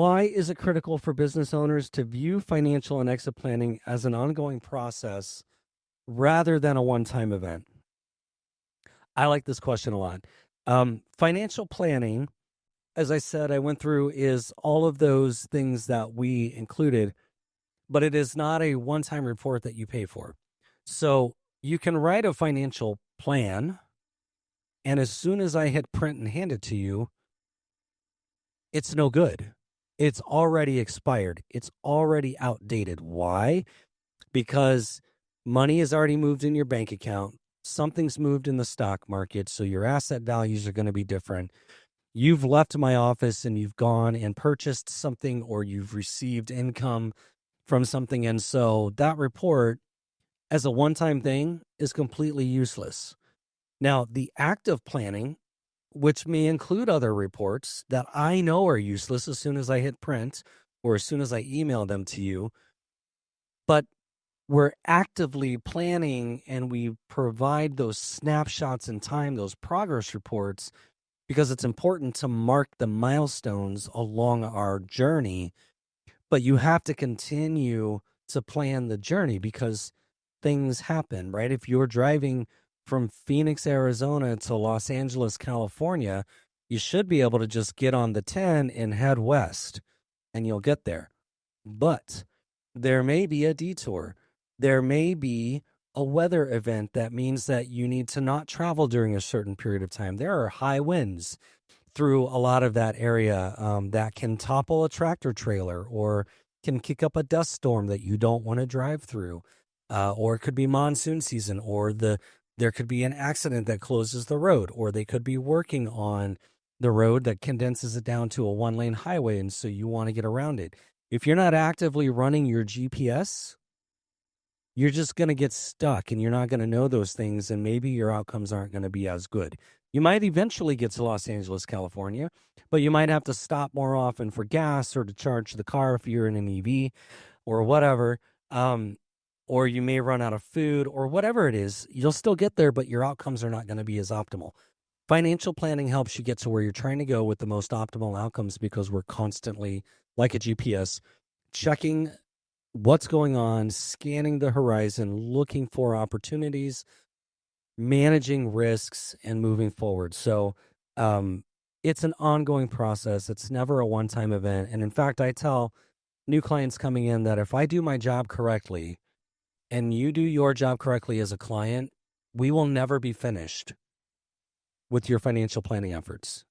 Why is it critical for business owners to view financial and exit planning as an ongoing process rather than a one time event? I like this question a lot. Financial planning, as I said, I went through is all of those things that we included, but it is not a one time report that you pay for. So you can write a financial plan, and as soon as I hit print and hand it to you, it's no good. It's already expired. It's already outdated. Why? Because money has already moved in your bank account. Something's moved in the stock market. So your asset values are going to be different. You've left my office and you've gone and purchased something, or you've received income from something. And so that report, as a one time thing, is completely useless. Now, the act of planning, which may include other reports that I know are useless as soon as I hit print or as soon as I email them to you, but we're actively planning and we provide those snapshots in time, those progress reports, because it's important to mark the milestones along our journey. But you have to continue to plan the journey because things happen, right? If you're driving from Phoenix, Arizona to Los Angeles, California, you should be able to just get on the 10 and head west and you'll get there. But there may be a detour. There may be a weather event that means that you need to not travel during a certain period of time. There are high winds through a lot of that area that can topple a tractor trailer or can kick up a dust storm that you don't want to drive through. Or it could be monsoon season, or there could be an accident that closes the road, or they could be working on the road that condenses it down to a one-lane highway, and so you want to get around it. If you're not actively running your GPS, you're just going to get stuck and you're not going to know those things, and maybe your outcomes aren't going to be as good. You might eventually get to Los Angeles, California, but you might have to stop more often for gas or to charge the car if you're in an EV or whatever. Or you may run out of food or whatever it is. You'll still get there, but your outcomes are not going to be as optimal. Financial planning helps you get to where you're trying to go with the most optimal outcomes because we're constantly, like a GPS, checking what's going on, scanning the horizon, looking for opportunities, managing risks, and moving forward. So it's an ongoing process. It's never a one-time event. And in fact, I tell new clients coming in that if I do my job correctly and you do your job correctly as a client, we will never be finished with your financial planning efforts.